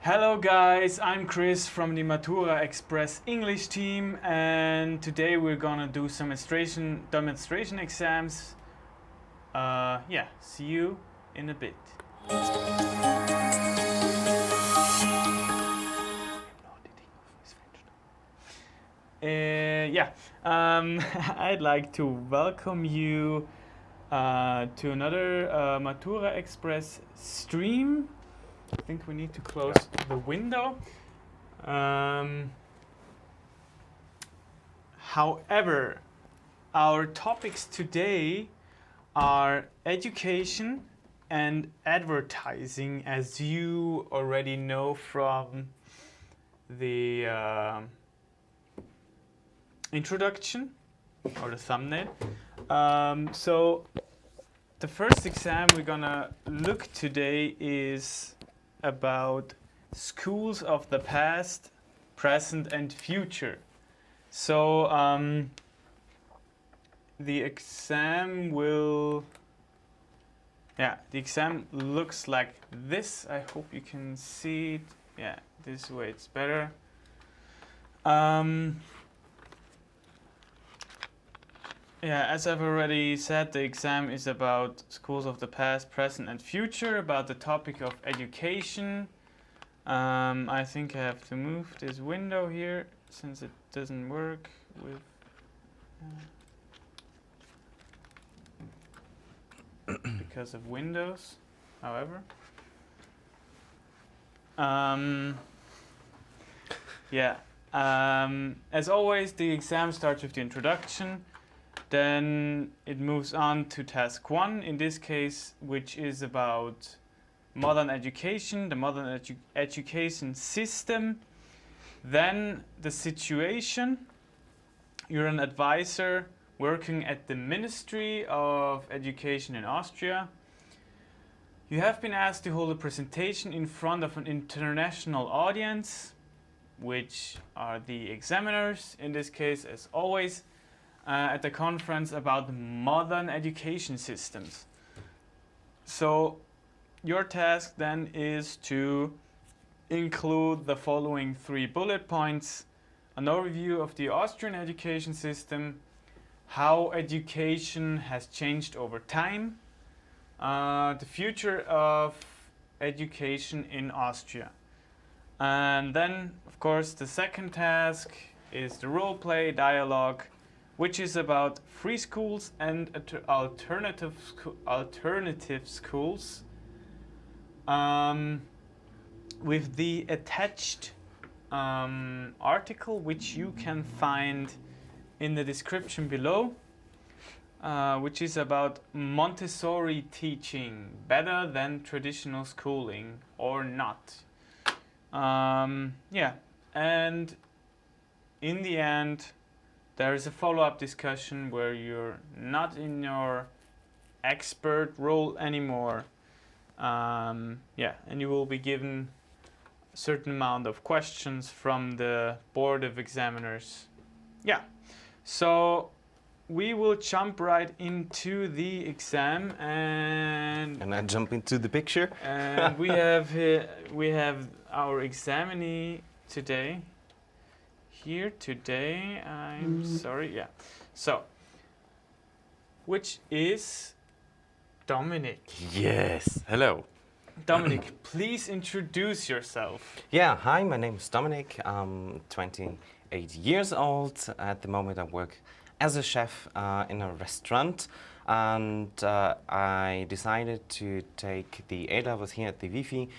Hello guys, I'm Chris from the Matura Express English team, and today we're gonna do some demonstration exams. See you in a bit. I'd like to welcome you to another Matura Express stream. I think we need to close the window. However, our topics today are education and advertising, as you already know from the introduction or the thumbnail. So the first exam we're gonna look today is about schools of the past, present and future. So the exam looks like this. I hope you can see it. Yeah, this way it's better. As I've already said, the exam is about schools of the past, present and future, about the topic of education. I think I have to move this window here since it doesn't work with... because of Windows, however. As always, the exam starts with the introduction. Then it moves on to task 1, in this case, which is about modern education, the modern education system. Then the situation. You're an advisor working at the Ministry of Education in Austria. You have been asked to hold a presentation in front of an international audience, which are the examiners, in this case, as always, at the conference about modern education systems. So your task then is to include the following 3 bullet points: an overview of the Austrian education system, how education has changed over time, the future of education in Austria. And then, of course, the second task is the role-play dialogue, which is about free schools and alternative schools, with the attached article, which you can find in the description below, which is about Montessori teaching, better than traditional schooling or not. And in the end, there is a follow-up discussion where you're not in your expert role anymore. And you will be given a certain amount of questions from the board of examiners. So we will jump right into the exam, and I jump into the picture. And we have our examinee today. Here today, So, which is Dominic. Yes, hello. Dominic, please introduce yourself. Yeah, hi, my name is Dominic. I'm 28 years old. At the moment I work as a chef in a restaurant, and I decided to take the A-levels here at the WiFi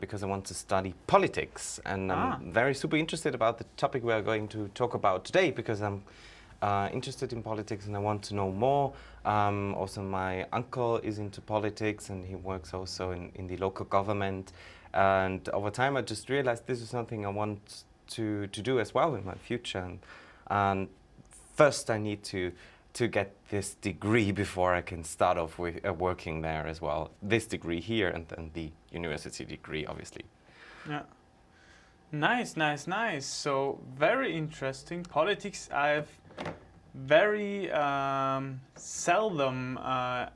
because I want to study politics, and I'm very super interested about the topic we are going to talk about today, because I'm interested in politics and I want to know more. Also, my uncle is into politics and he works also in the local government, and over time I just realized this is something I want to do as well in my future, and first I need to get this degree before I can start off with working there as well. This degree here and then the university degree, obviously. Yeah. Nice. So very interesting. Politics I've very seldom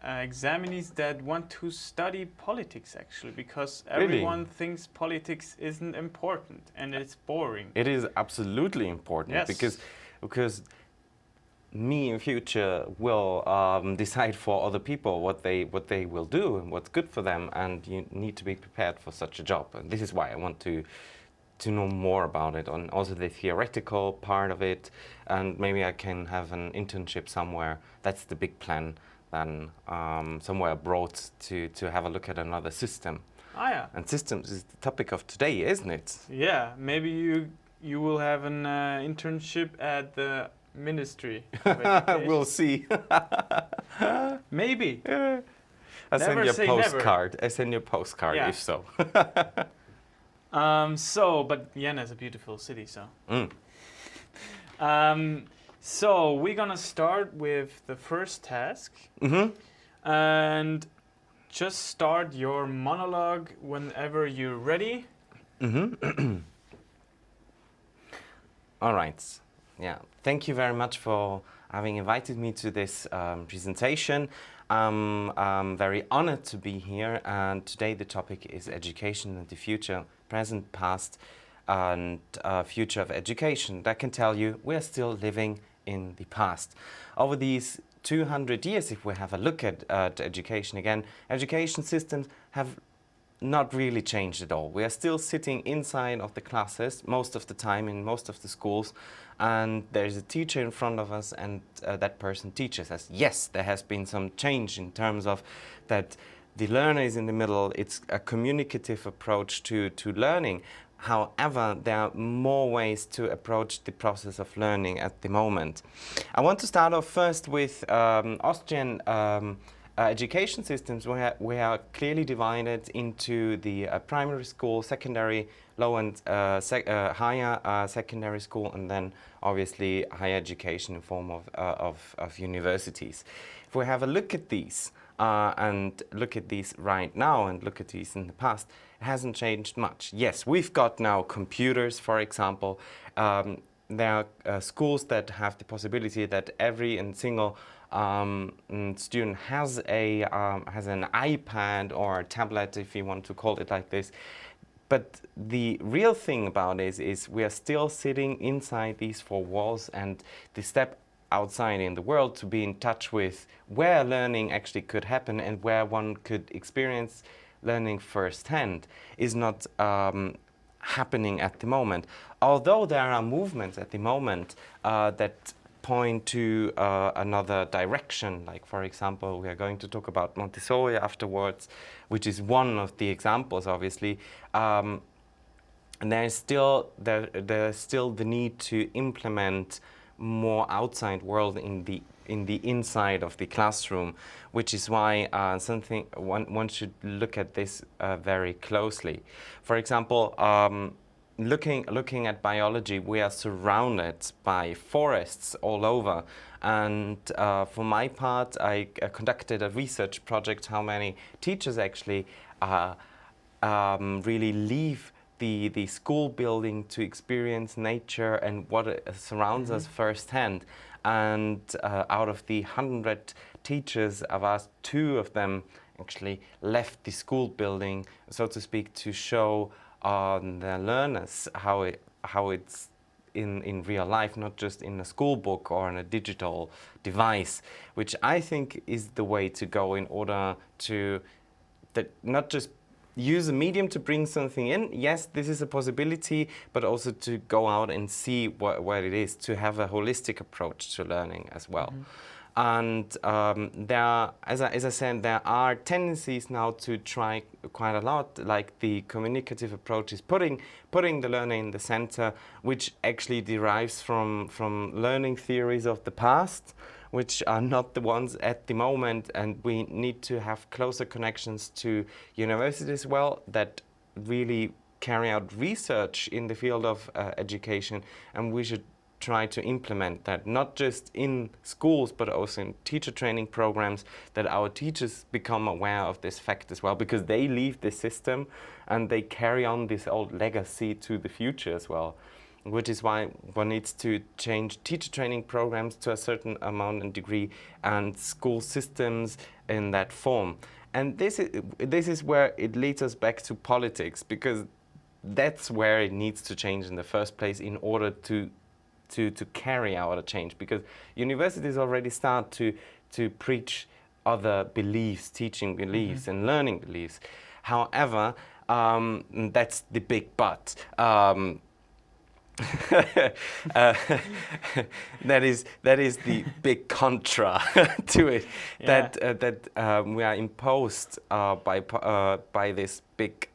examinees that want to study politics actually, because Really? everyone thinks politics isn't important and it's boring. It is absolutely important. Yes. Because me in future will decide for other people what they will do and what's good for them, and you need to be prepared for such a job. And this is why I want to know more about it, and also the theoretical part of it, and maybe I can have an internship somewhere. That's the big plan. Then somewhere abroad to have a look at another system. Ah, yeah. And systems is the topic of today, isn't it? Yeah, maybe you will have an internship at the Ministry of Education. We'll see. Maybe. I send Never you a say never. postcard. I send you a postcard Yeah. if so. But Vienna is a beautiful city, so. Mm. So we're gonna start with the first task, Mm-hmm. and just start your monologue whenever you're ready. Mm-hmm. All right. Yeah. Thank you very much for having invited me to this presentation. I'm very honored to be here, and today the topic is education and the future, present, past, and future of education. That can tell you we're still living in the past. Over these 200 years, if we have a look at education again, education systems have not really changed at all. We are still sitting inside of the classes most of the time in most of the schools, and there's a teacher in front of us, and that person teaches us. Yes, there has been some change in terms of that the learner is in the middle. It's a communicative approach to learning. However, there are more ways to approach the process of learning at the moment. I want to start off first with Austrian education systems. We are clearly divided into the primary school, secondary, low and higher secondary school, and then obviously higher education in form of universities. If we have a look at these and look at these right now and look at these in the past, it hasn't changed much. Yes, we've got now computers, for example. There are schools that have the possibility that every and single student has an iPad or a tablet, if you want to call it like this. But the real thing about it is we are still sitting inside these four walls, and the step outside in the world to be in touch with where learning actually could happen and where one could experience learning firsthand is not happening at the moment. Although there are movements at the moment that point to another direction, like for example, we are going to talk about Montessori afterwards, which is one of the examples, obviously. And there's still the need to implement more outside world in the inside of the classroom, which is why one should look at this very closely. For example, looking at biology, we are surrounded by forests all over, and for my part, I conducted a research project how many teachers actually really leave the school building to experience nature and what surrounds us firsthand. And out of the 100 teachers, I've asked 2 of them actually left the school building, so to speak, to show the learners how it's in real life, not just in a school book or in a digital device, which I think is the way to go in order to not just use a medium to bring something in. Yes, this is a possibility, but also to go out and see what it is, to have a holistic approach to learning as well. And there are, as I said, there are tendencies now to try quite a lot, like the communicative approach is putting the learner in the center, which actually derives from learning theories of the past, which are not the ones at the moment, and we need to have closer connections to universities as well that really carry out research in the field of education, and we should try to implement that, not just in schools, but also in teacher training programs, that our teachers become aware of this fact as well, because they leave the system and they carry on this old legacy to the future as well. which is why one needs to change teacher training programs to a certain amount and degree and school systems in that form. And this is where it leads us back to politics, because that's where it needs to change in the first place in order to carry out a change, because universities already start to preach other beliefs, teaching beliefs and learning beliefs. However, that's the big but. That is the big contra to it. Yeah. That we are imposed by this big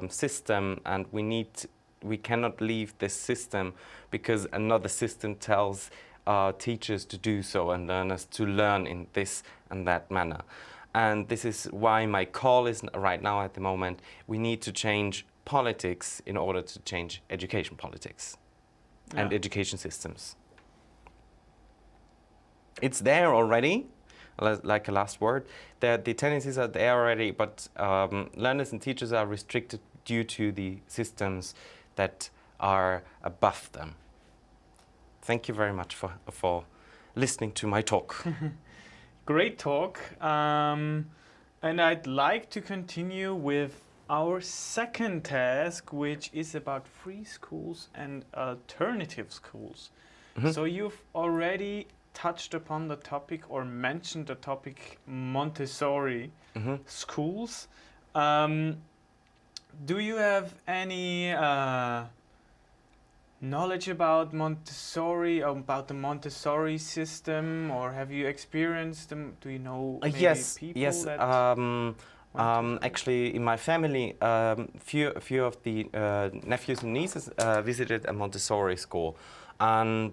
system, and we cannot leave this system because another system tells teachers to do so and learners to learn in this and that manner. And this is why my call is right now at the moment, we need to change politics in order to change education politics and education systems. It's there already, like a last word. The tendencies are there already, but learners and teachers are restricted due to the systems that are above them. Thank you very much for listening to my talk. Great talk. And I'd like to continue with our second task, which is about free schools and alternative schools. So you've already touched upon the topic or mentioned the topic Montessori schools. Do you have any knowledge about Montessori, about the Montessori system, or have you experienced them? Do you know maybe people that actually, in my family, few of the nephews and nieces visited a Montessori school, and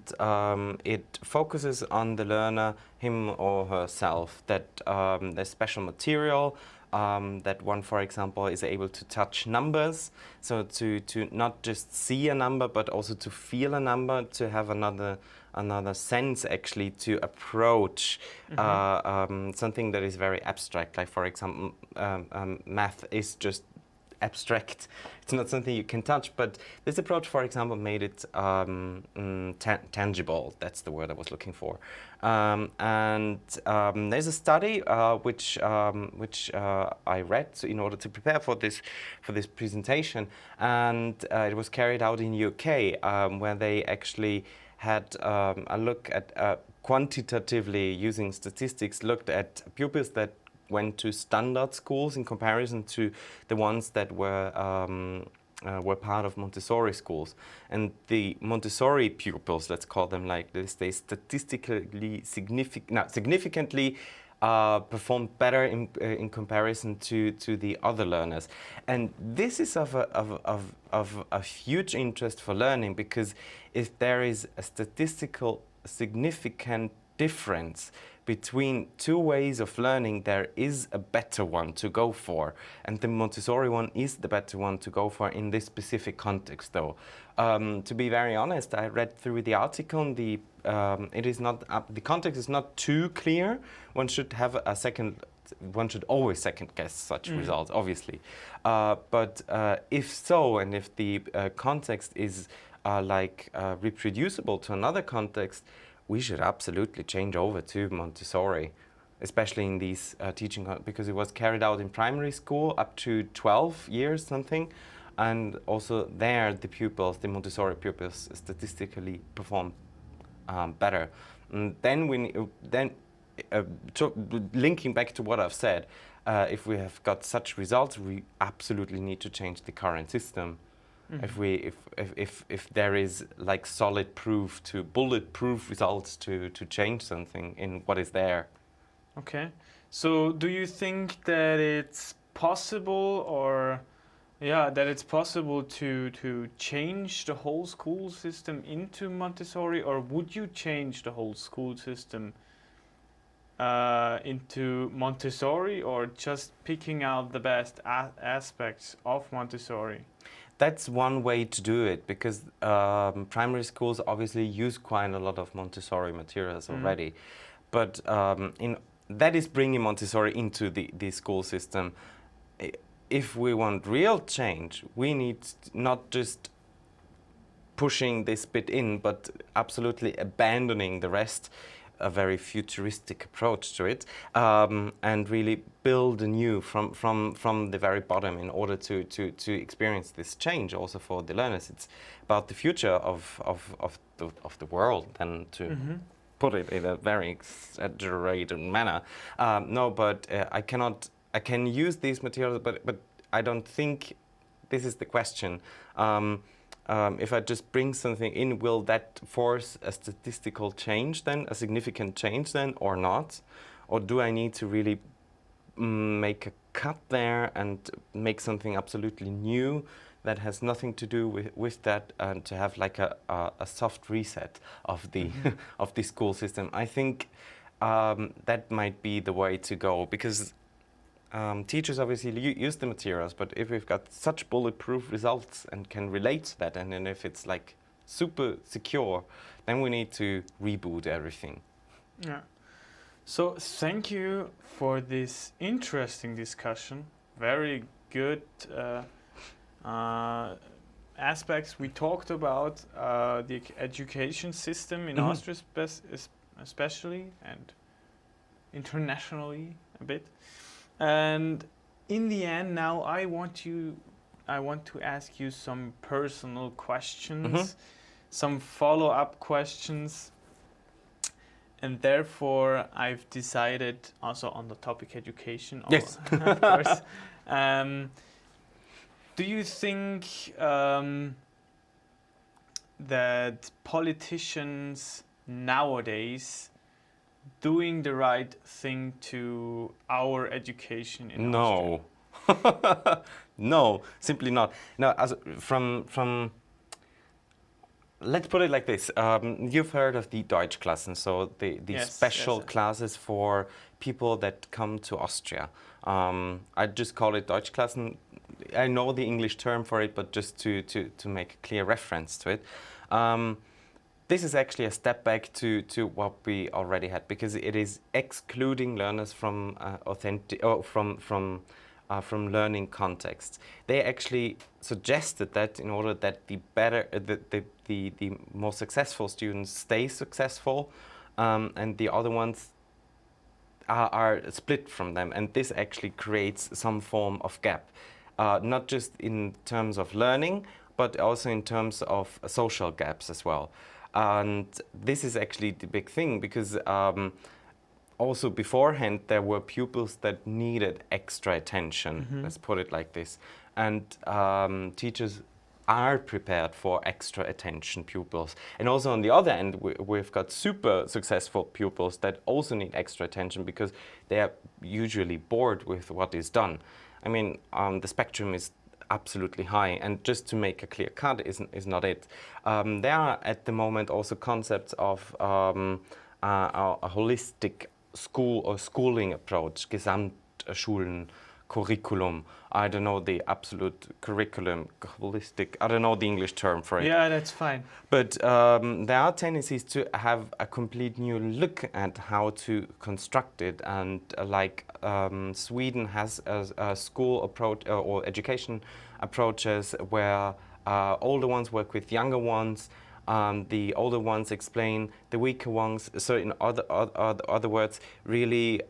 it focuses on the learner, him or herself, that there's special material, that one, for example, is able to touch numbers, so to not just see a number, but also to feel a number, to have another sense actually to approach something that is very abstract. Like, for example, math is just abstract. It's not something you can touch, but this approach, for example, made it tangible. That's the word I was looking for. And there's a study which I read in order to prepare for this presentation, and it was carried out in UK, where they actually had a look at quantitatively using statistics, looked at pupils that went to standard schools in comparison to the ones that were part of Montessori schools. And the Montessori pupils, let's call them like this, they statistically significantly performed better in comparison to the other learners. And this is of a huge interest for learning, because if there is a statistical significant difference between two ways of learning, there is a better one to go for. And the Montessori one is the better one to go for in this specific context, though. To be very honest, I read through the article, and the context is not too clear. One should always second guess such results, obviously. But if so, and if the context is reproducible to another context, we should absolutely change over to Montessori, especially in these teaching, because it was carried out in primary school up to 12 years something, and also there the Montessori pupils statistically performed better. And then linking back to what I've said, if we have got such results, we absolutely need to change the current system. If there is like solid proof, to bulletproof results to change something in what is there. Okay, so do you think that it's possible, to change the whole school system into Montessori, or would you change the whole school system into Montessori, or just picking out the best aspects of Montessori? That's one way to do it, because primary schools obviously use quite a lot of Montessori materials already. But that is bringing Montessori into the school system. If we want real change, we need not just pushing this bit in, but absolutely abandoning the rest, a very futuristic approach to it, and really build anew from the very bottom in order to experience this change also for the learners. It's about the future of the world, and to put it in a very exaggerated manner. No, but I can use these materials, but I don't think this is the question. If I just bring something in, will that force a statistical change then, a significant change then, or not? Or do I need to really make a cut there and make something absolutely new that has nothing to do with that, and to have like a soft reset of the of the school system? I think that might be the way to go, because teachers obviously use the materials, but if we've got such bulletproof results and can relate to that, and then if it's like super secure, then we need to reboot everything. Yeah. So thank you for this interesting discussion. Very good aspects we talked about, the education system in Austria especially, and internationally a bit. And in the end, now I want to ask you some personal questions, some follow-up questions, and therefore I've decided also on the topic education. Yes, of course. Do you think that politicians nowadays doing the right thing to our education in Austria? No. No, simply not. No, as from let's put it like this. You've heard of the Deutschklassen, so the Yes, special yes. classes for people that come to Austria. I just call it Deutschklassen. I know the English term for it, but just to make a clear reference to it. This is actually a step back to what we already had, because it is excluding learners from from learning contexts. They actually suggested that in order that the more successful students stay successful, and the other ones are split from them, and this actually creates some form of gap, not just in terms of learning, but also in terms of social gaps as well. And this is actually the big thing, because also beforehand there were pupils that needed extra attention, let's put it like this, and teachers are prepared for extra attention pupils. And also on the other end, we've got super successful pupils that also need extra attention, because they are usually bored with what is done. I mean, the spectrum is absolutely high, and just to make a clear cut is not it. There are at the moment also concepts of a holistic school or schooling approach, Gesamtschulen, curriculum. I don't know the absolute curriculum, holistic, I don't know the English term for it. Yeah, that's fine. But there are tendencies to have a complete new look at how to construct it, and Sweden has a school approach or education approaches where older ones work with younger ones. The older ones explain the weaker ones. So in other words, really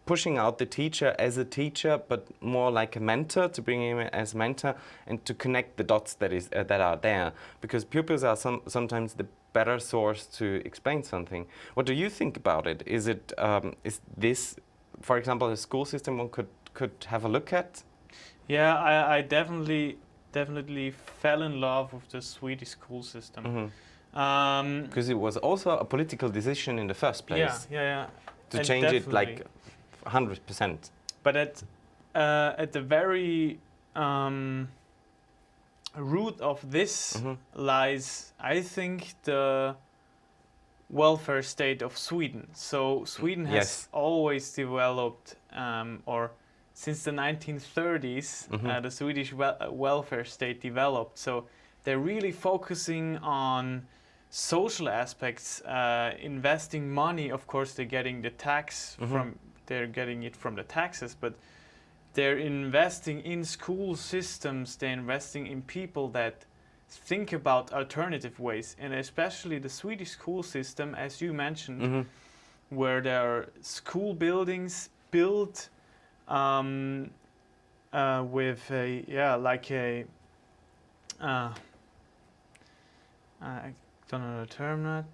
pushing out the teacher as a teacher, but more like a mentor, to bring him as mentor and to connect the dots that are there, because pupils are sometimes the better source to explain something. What do you think about it? Is this, for example, a school system one could have a look at? Yeah, I definitely fell in love with the Swedish school system. Because it was also a political decision in the first place. Yeah. To And change it definitely. like 100%. But at the very root of this lies, I think, the welfare state of Sweden. So Sweden has always developed, or since the 1930s, the Swedish welfare state developed. So they're really focusing on social aspects, investing money. Of course, they're getting the tax they're getting it from the taxes, but they're investing in school systems. They're investing in people that think about alternative ways, and especially the Swedish school system, as you mentioned, where there are school buildings built with a I don't know the term that.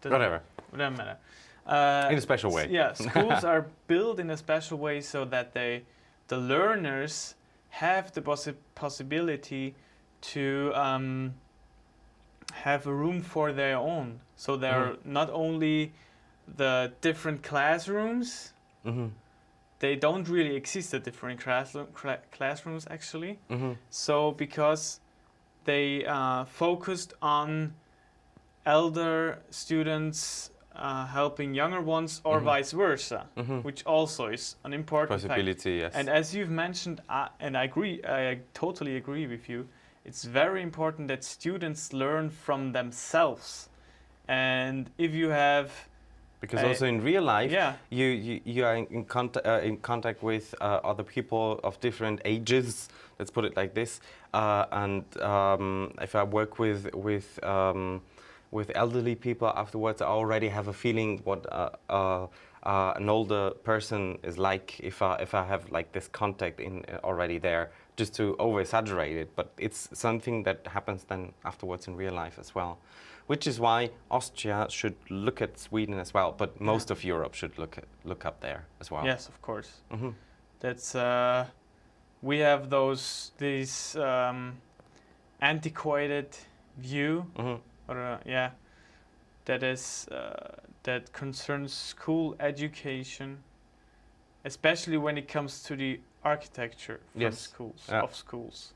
Whatever. Doesn't matter. In a special way. Yeah, schools are built in a special way so that the learners have the possibility to have a room for their own. So there are not only the different classrooms. They don't really exist at different classrooms actually. So because they focused on elder students helping younger ones, or vice versa, which also is an important possibility. fact. Yes. And as you've mentioned, and I agree, I totally agree with you. It's very important that students learn from themselves, and if you have because also in real life, yeah. you are in contact with other people of different ages. Let's put it like this. And if I work with elderly people afterwards, I already have a feeling what an older person is like if I have like this contact in already there. Just to over-exaggerate it, but it's something that happens then afterwards in real life as well. Which is why Austria should look at Sweden as well, but most of Europe should look up there as well. Yes, of course. That's we have these antiquated view, or that is that concerns school education, especially when it comes to the architecture from schools of schools.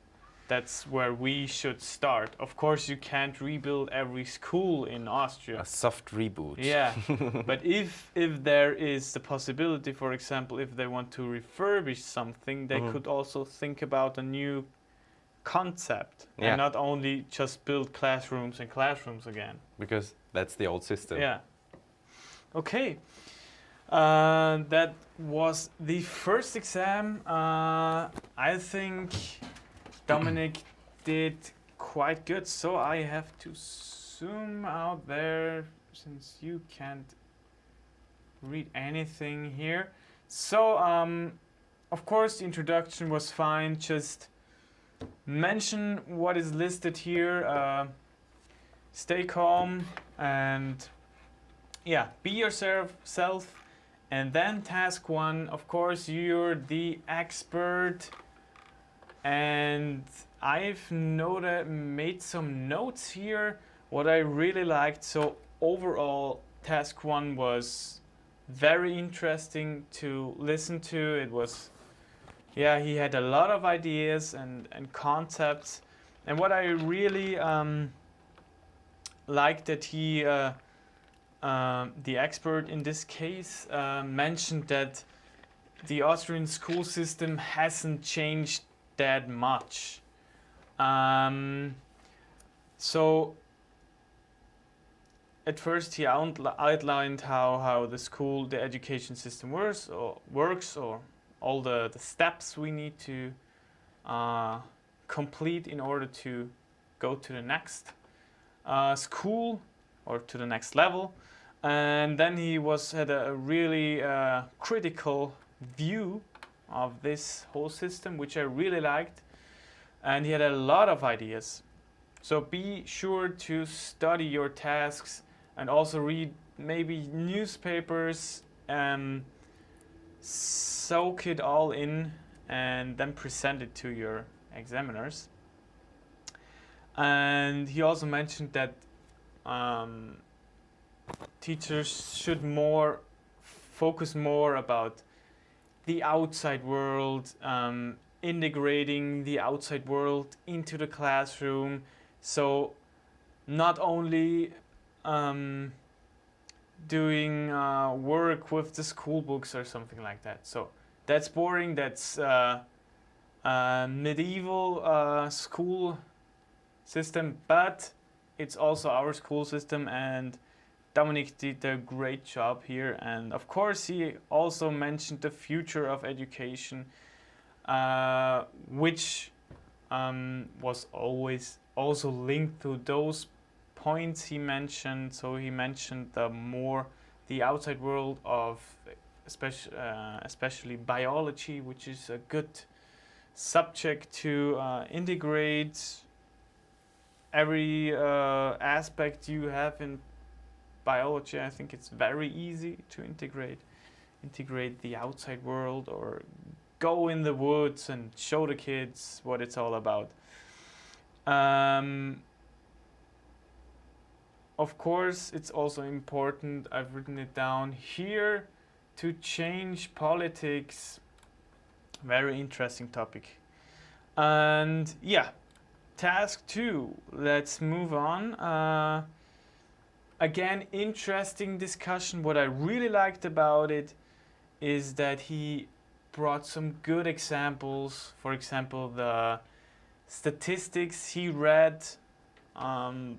That's where we should start. Of course, you can't rebuild every school in Austria. A soft reboot. Yeah, but if there is the possibility, for example, if they want to refurbish something, they could also think about a new concept and not only just build classrooms and classrooms again. Because that's the old system. Yeah. Okay. That was the first exam. I think Dominic did quite good, so I have to zoom out there since you can't read anything here. So, of course, the introduction was fine. Just mention what is listed here. Stay calm and be yourself. And then task 1, of course, you're the expert. And I've made some notes here, what I really liked. So overall, task 1 was very interesting to listen to. It was, he had a lot of ideas and concepts. And what I really liked that he, the expert in this case, mentioned that the Austrian school system hasn't changed that much. So at first he outlined how the education system works, or all the steps we need to complete in order to go to the next school or to the next level. And then he had a really critical view of this whole system, which I really liked, and he had a lot of ideas. So be sure to study your tasks and also read maybe newspapers, soak it all in, and then present it to your examiners. And he also mentioned that teachers should focus more about the outside world, integrating the outside world into the classroom. So not only doing work with the school books or something like that. So that's boring. That's medieval school system, but it's also our school system, and Dominic did a great job here. And of course he also mentioned the future of education, which was always also linked to those points he mentioned. So he mentioned the outside world of especially biology, which is a good subject to integrate every aspect you have in biology. I think it's very easy to integrate the outside world, or go in the woods and show the kids what it's all about. Of course, it's also important, I've written it down here, to change politics. Very interesting topic. And yeah, task 2, let's move on. Again, interesting discussion. What I really liked about it is that he brought some good examples. For example, the statistics he read, and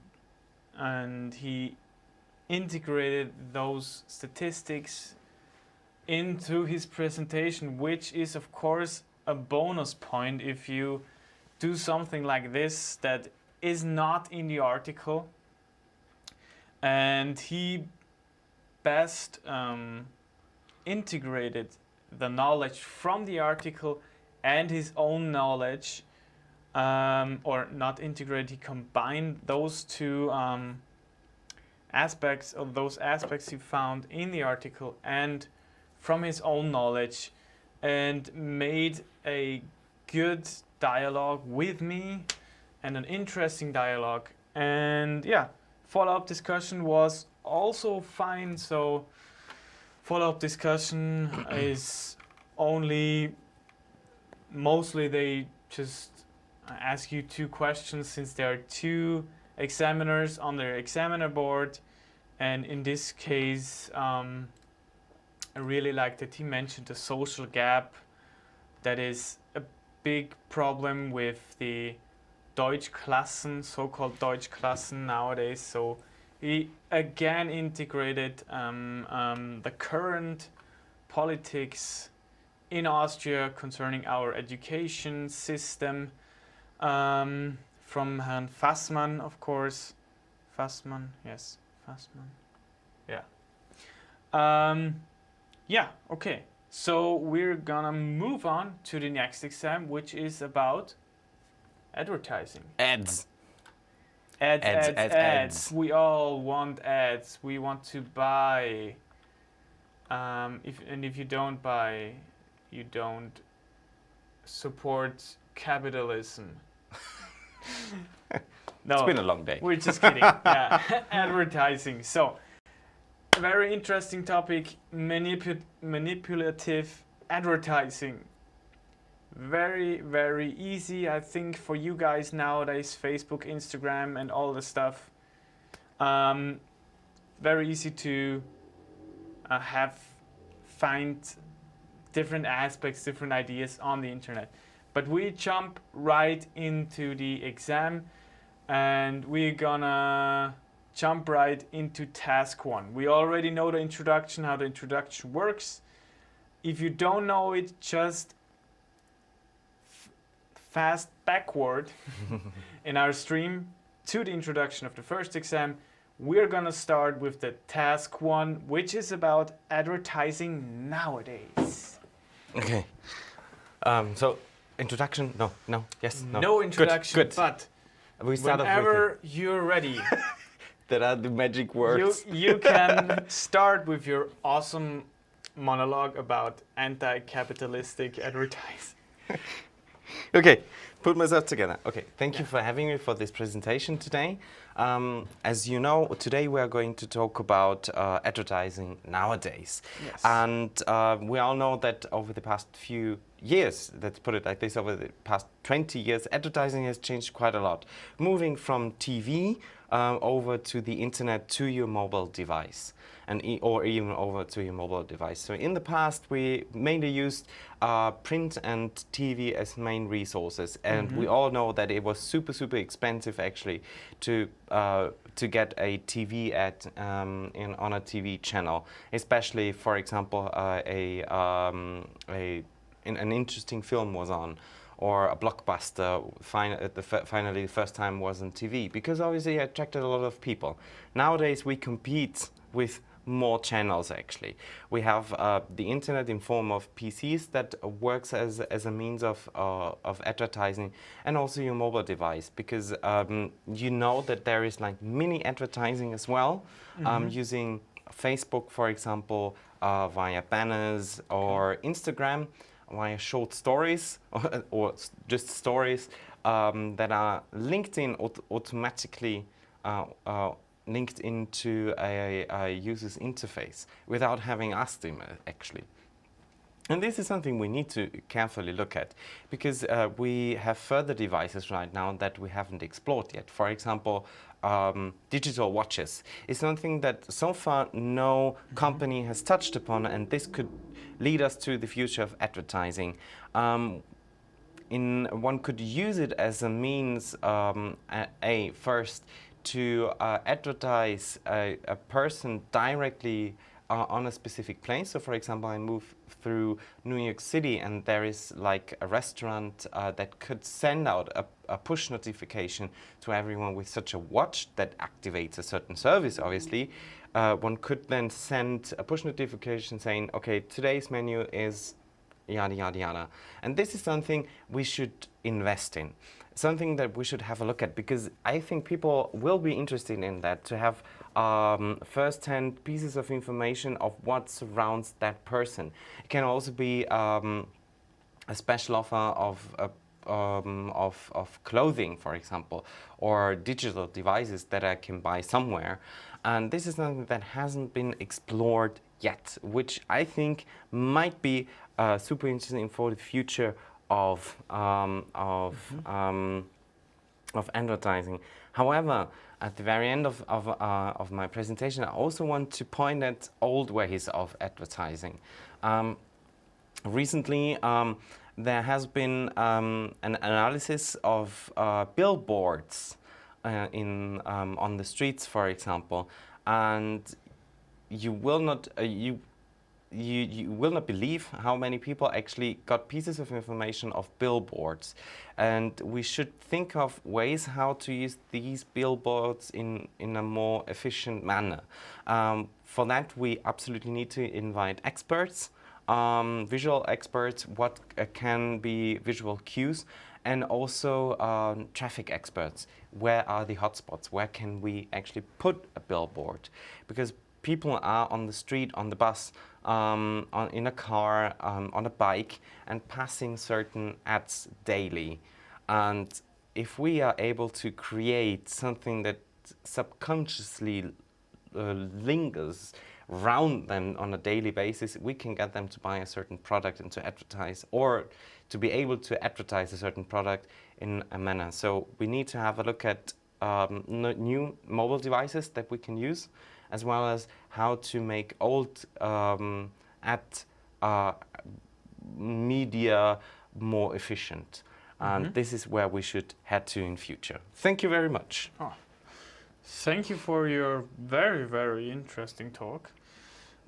he integrated those statistics into his presentation, which is of course a bonus point if you do something like this that is not in the article. And he best integrated the knowledge from the article and his own knowledge, or not integrated, he combined those two aspects of those aspects he found in the article and from his own knowledge, and made a good dialogue with me and an interesting dialogue. And yeah, follow-up discussion was also fine. So follow-up discussion is mostly they just ask you 2 questions, since there are 2 examiners on their examiner board. And in this case, I really like that he mentioned the social gap. That is a big problem with the Deutschklassen, so-called Deutschklassen nowadays. So he again integrated the current politics in Austria concerning our education system, from Herrn Fassmann, of course. Fassmann, yes, Fassmann. Yeah. Yeah, okay. So we're gonna move on to the next exam, which is about advertising. Ads. Ads. We all want ads. We want to buy. If you don't buy, you don't support capitalism. No, It's been a long day. we're just kidding. Yeah, advertising. So, very interesting topic. Manipulative advertising. Very, very easy, I think, for you guys nowadays. Facebook, Instagram, and all the stuff. Very easy to find different aspects, different ideas on the internet. But we jump right into the exam, and we're gonna jump right into task 1. We already know the introduction, how the introduction works. If you don't know it, just fast backward in our stream to the introduction of the first exam. We're gonna start with the task 1, which is about advertising nowadays. Okay. So introduction? No. Yes. No. No introduction, Good. but We start off whenever you're ready, that are the magic words. you can start with your awesome monologue about anti-capitalistic advertising. Okay, put myself together. Okay, thank you for having me for this presentation today. As you know, today we are going to talk about advertising nowadays. Yes. And we all know that over the past few years, let's put it like this, over the past 20 years, advertising has changed quite a lot. Moving from TV over to the internet to your mobile device. Or even over to your mobile device. So in the past, we mainly used print and TV as main resources, and we all know that it was super expensive actually to get a TV ad on a TV channel, especially for example an interesting film was on, or a blockbuster finally the first time was on TV, because obviously it attracted a lot of people. Nowadays we compete with more channels actually. We have the internet in form of PCs that works as a means of advertising, and also your mobile device, because you know that there is like mini advertising as well, using Facebook, for example, via banners, or Instagram via short stories or just stories that are linked in automatically linked into a user's interface without having asked them actually. And this is something we need to carefully look at, because we have further devices right now that we haven't explored yet. For example, digital watches is something that so far no company has touched upon, and this could lead us to the future of advertising. One could use it as a means, first, to advertise a person directly on a specific place. So for example, I move through New York City and there is like a restaurant that could send out a push notification to everyone with such a watch that activates a certain service, obviously. One could then send a push notification saying, okay, today's menu is yada yada yada. And this is something we should invest in, something that we should have a look at, because I think people will be interested in that, to have first-hand pieces of information of what surrounds that person. It can also be a special offer of clothing, for example, or digital devices that I can buy somewhere. And this is something that hasn't been explored yet, which I think might be super interesting for the future of advertising. However, at the very end of my presentation, I also want to point at old ways of advertising. Recently, there has been an analysis of billboards on the streets, for example, and you will not you will not believe how many people actually got pieces of information of billboards. And we should think of ways how to use these billboards in a more efficient manner. For that, we absolutely need to invite experts, visual experts, what can be visual cues, and also traffic experts. Where are the hotspots? Where can we actually put a billboard? Because people are on the street, on the bus, in a car, on a bike, and passing certain ads daily. And if we are able to create something that subconsciously lingers around them on a daily basis, we can get them to buy a certain product and to advertise, or to be able to advertise a certain product in a manner. So we need to have a look at new mobile devices that we can use, as well as how to make old media more efficient. And this is where we should head to in future. Thank you very much. Oh, thank you for your very, very interesting talk.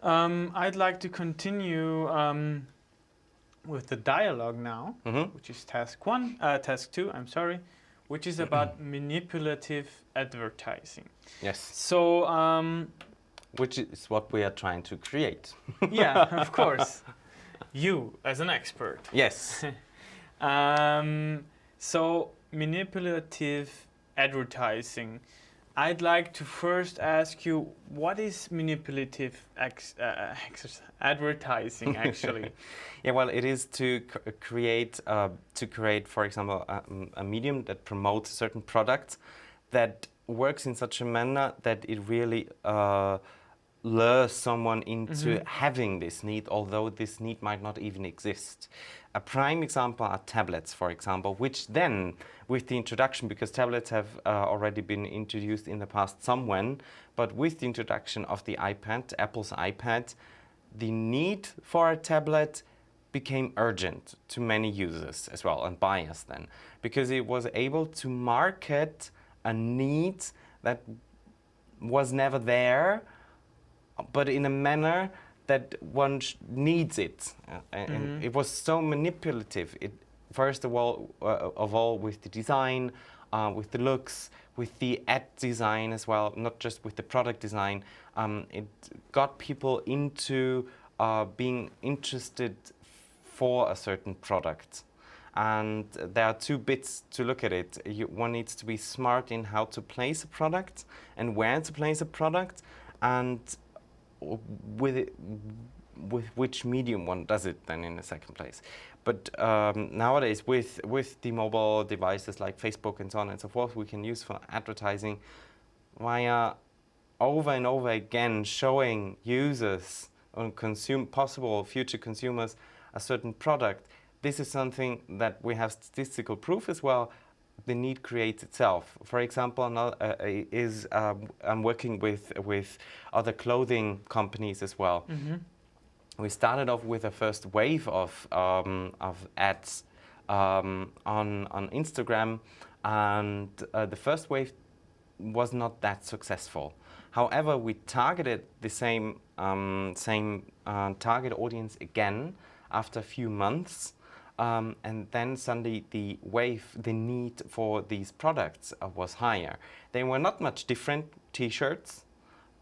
I'd like to continue with the dialogue now, which is task 2, I'm sorry, which is about manipulative advertising. Yes. So, which is what we are trying to create. yeah, of course. You as an expert. Yes. So, manipulative advertising. I'd like to first ask you, what is manipulative advertising actually? Yeah, well, it is to create, for example, a medium that promotes certain products, that works in such a manner that it really lures someone into having this need, although this need might not even exist. A prime example are tablets, for example, which then, with the introduction, because tablets have already been introduced in the past somewhen, but with the introduction of the iPad, Apple's iPad, the need for a tablet became urgent to many users as well, and buyers then, because it was able to market a need that was never there, but in a manner that one needs it. And it was so manipulative. first of all with the design, with the looks, with the ad design as well, not just with the product design. It got people into being interested for a certain product. And there are two bits to look at it. One needs to be smart in how to place a product and where to place a product, and with which medium one does it then in the second place. But nowadays, with the mobile devices like Facebook and so on and so forth, we can use for advertising via over and over again showing users or possible future consumers a certain product. This is something that we have statistical proof as well. The need creates itself. For example, I'm working with other clothing companies as well. Mm-hmm. We started off with a first wave of ads on Instagram, and the first wave was not that successful. However, we targeted the same target audience again after a few months. And then suddenly the need for these products was higher. They were not much different t-shirts,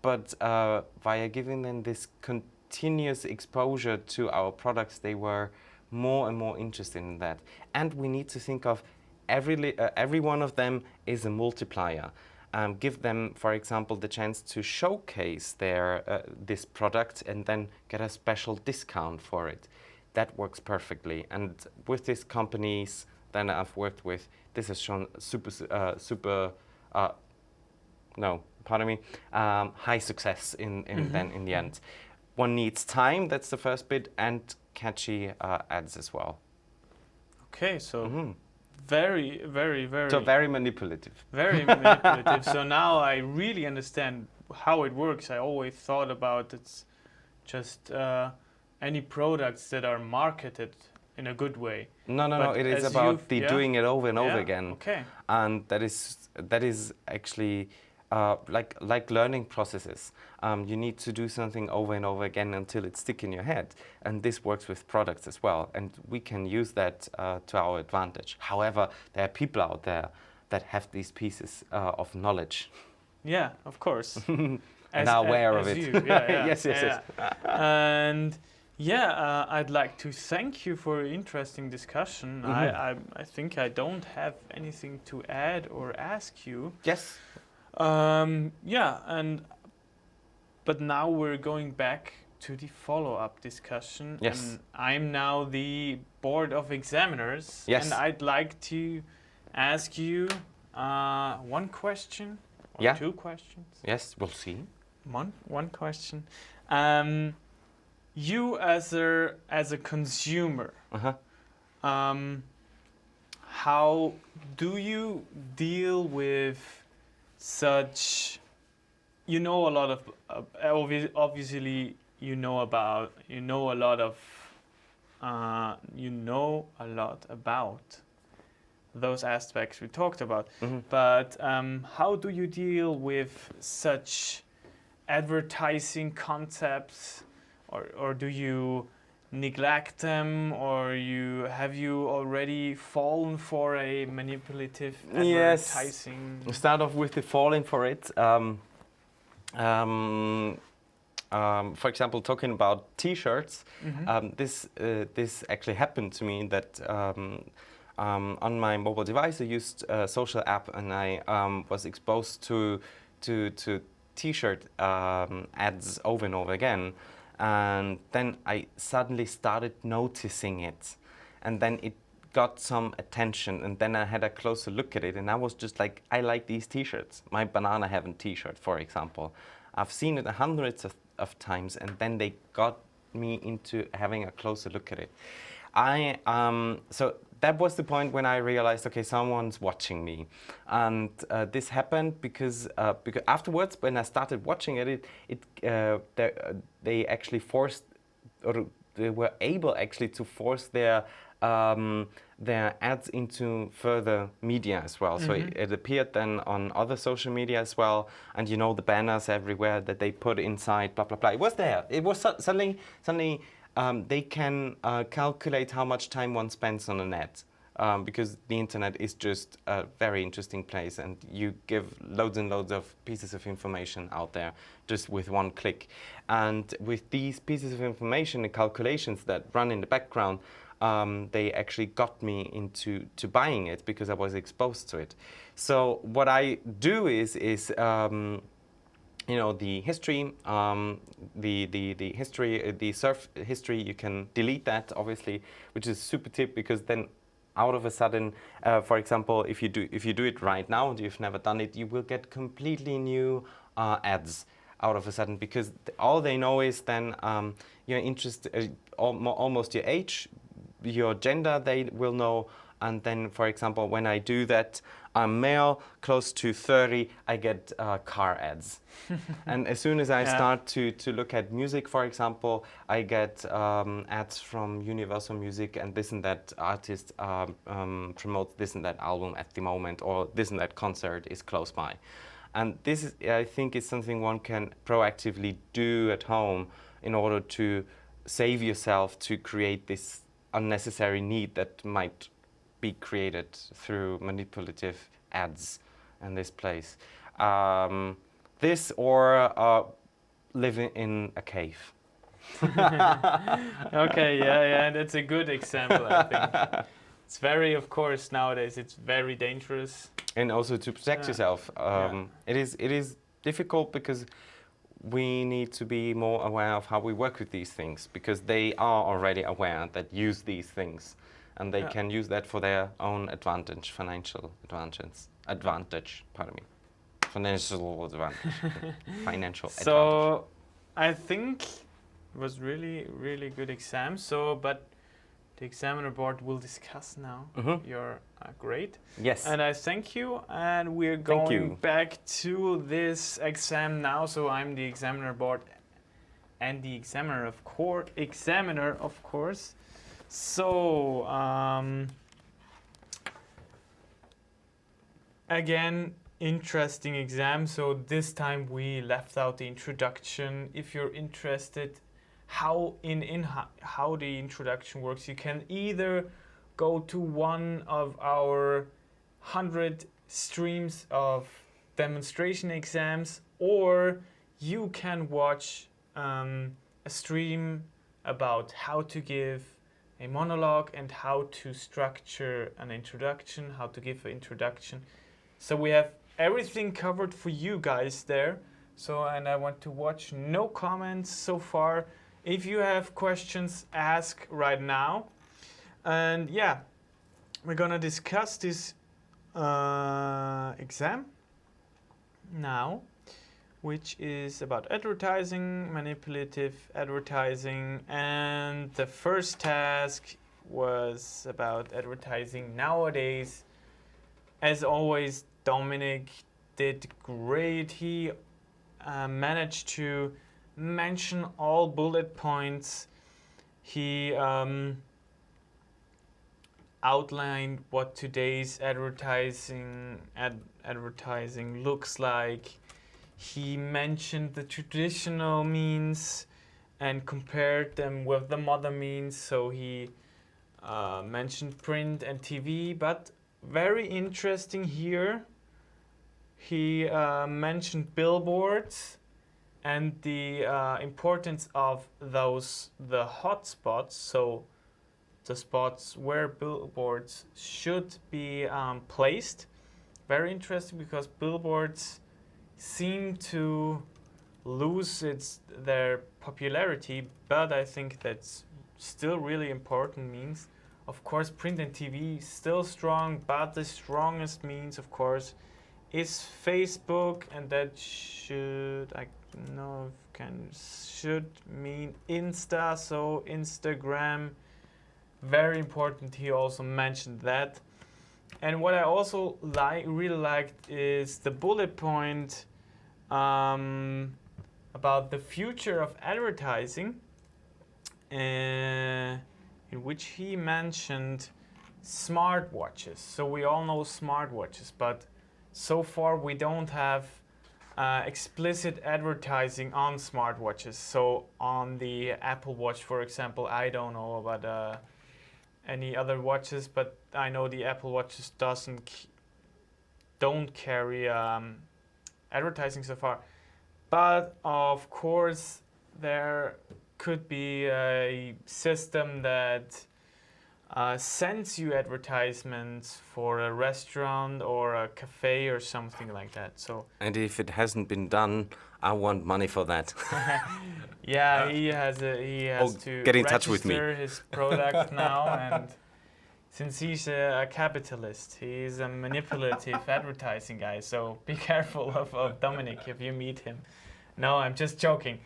but via giving them this continuous exposure to our products, they were more and more interested in that. And we need to think of every one of them is a multiplier. Give them, for example, the chance to showcase this product and then get a special discount for it. That works perfectly. And with these companies that I've worked with, this has shown high success in the end. One needs time, that's the first bit, and catchy ads as well. Okay, so very, very, very... So very manipulative. Very manipulative. So now I really understand how it works. I always thought about it's just... any products that are marketed in a good way. No. It is about doing it over and over again. Okay. And that is actually like learning processes. You need to do something over and over again until it sticks in your head. And this works with products as well. And we can use that to our advantage. However, there are people out there that have these pieces of knowledge. Yeah, of course. And are aware of it. Yes. And I'd like to thank you for an interesting discussion. I think I don't have anything to add or ask you. Yes. But now we're going back to the follow-up discussion. Yes. And I'm now the board of examiners. Yes. And I'd like to ask you one question or two questions. Yes, we'll see. One question. You as a consumer, how do you deal with such? You know a lot of obviously you know a lot about those aspects we talked about. But how do you deal with such advertising concepts? Or do you neglect them, or have you already fallen for a manipulative advertising? Yes. Start off with the falling for it. For example, talking about T-shirts, this actually happened to me that on my mobile device I used a social app, and I was exposed to T-shirt ads over and over again. And then I suddenly started noticing it, and then it got some attention, and then I had a closer look at it, and I was just like, I like these T-shirts. My banana heaven T-shirt, for example. I've seen it hundreds of times, and then they got me into having a closer look at it. So that was the point when I realized, okay, someone's watching me, and this happened because afterwards, when I started watching it, they actually forced, or they were able actually to force their ads into further media as well. So it appeared then on other social media as well, and you know the banners everywhere that they put inside, blah blah blah. It was there. It was suddenly. They can calculate how much time one spends on an ad. because the internet is just a very interesting place, and you give loads and loads of pieces of information out there just with one click. And with these pieces of information and calculations that run in the background, they actually got me into buying it because I was exposed to it. So what I do is you know, the history, the history, the surf history, you can delete that obviously, which is super tip, because then out of a sudden, for example, if you do it right now and you've never done it, you will get completely new ads out of a sudden, because all they know is then your interest, almost your age, your gender they will know. And then, for example, when I do that, I'm male, close to 30, I get car ads. And as soon as I start to look at music, for example, I get ads from Universal Music, and this and that artist promotes this and that album at the moment, or this and that concert is close by. And this is, I think, is something one can proactively do at home in order to save yourself to create this unnecessary need that might be created through manipulative ads in this place. This or living in a cave. Okay, yeah, that's a good example, I think. It's very, of course, nowadays it's very dangerous. And also to protect yourself. It is difficult because we need to be more aware of how we work with these things, because they are already aware that use these things, and they can use that for their own advantage, financial advantage, pardon me. Financial advantage. Financial advantage. So I think it was really, really good exam. So, but the examiner board will discuss now your grade. Yes. And I thank you. And we're going back to this exam now. So I'm the examiner board and the examiner, of course. So again, interesting exam. So this time we left out the introduction. If you're interested how the introduction works, you can either go to one of our 100 streams of demonstration exams, or you can watch a stream about how to give a monologue and how to structure an introduction, how to give an introduction. So we have everything covered for you guys there. So, and I want to watch no comments so far. If you have questions, ask right now. And yeah, we're gonna discuss this exam now, which is about advertising, manipulative advertising. And the first task was about advertising nowadays. As always, Dominic did great. He managed to mention all bullet points. He outlined what today's advertising looks like. He mentioned the traditional means and compared them with the modern means. So he mentioned print and TV, but very interesting here, he mentioned billboards and the importance of the hot spots, so the spots where billboards should be placed. Very interesting, because billboards seem to lose their popularity, but I think that's still really important means. Of course, print and TV still strong, but the strongest means, of course, is Facebook, and that should mean Insta, so Instagram. Very important. He also mentioned that. And what I also really liked is the bullet point about the future of advertising, in which he mentioned smartwatches. So we all know smartwatches, but so far we don't have explicit advertising on smartwatches. So on the Apple Watch, for example, I don't know about any other watches, but I know the Apple watches don't carry advertising so far. But of course, there could be a system that sends you advertisements for a restaurant or a cafe or something like that. So And if it hasn't been done, I want money for that. yeah, he has to get in touch with me. register his product now, and since he's a capitalist, he's a manipulative advertising guy. So be careful of Dominic if you meet him. No, I'm just joking.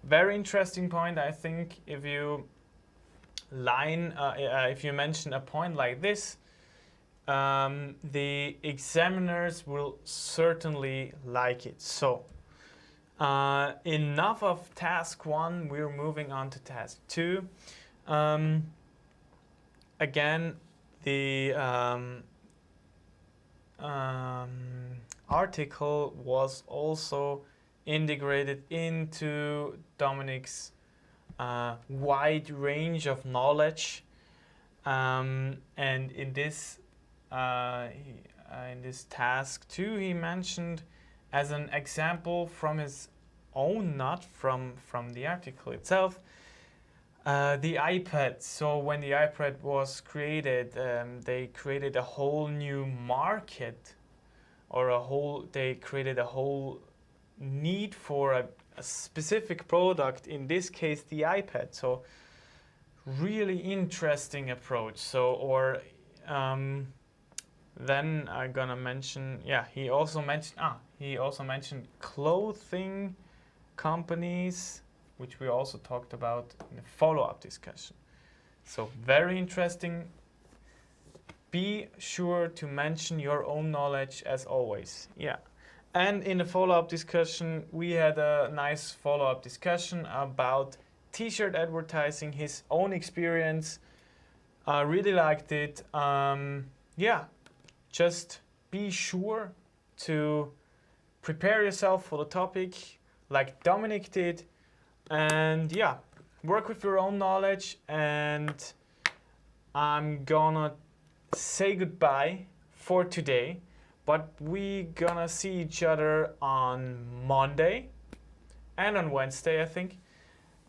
Very interesting point. I think if you if you mention a point like this, the examiners will certainly like it. So enough of task 1, we're moving on to task 2. Again, the article was also integrated into Dominic's wide range of knowledge, and in this task 2, he mentioned as an example from his own, not from the article itself, the iPad. So when the iPad was created, they created a whole new market, or they created a whole need for a specific product, in this case the iPad. So really interesting approach. So then I'm gonna mention, he also mentioned clothing companies, which we also talked about in the follow-up discussion. So very interesting. Be sure to mention your own knowledge as always. And in the follow-up discussion, we had a nice follow-up discussion about t-shirt advertising, his own experience. I really liked it. Just be sure to prepare yourself for the topic like Dominic did, and work with your own knowledge. And I'm gonna say goodbye for today, but we gonna see each other on Monday and on Wednesday, I think.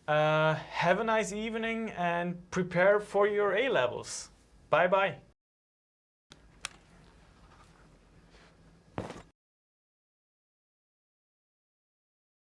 Have a nice evening and prepare for your A-levels. Bye bye.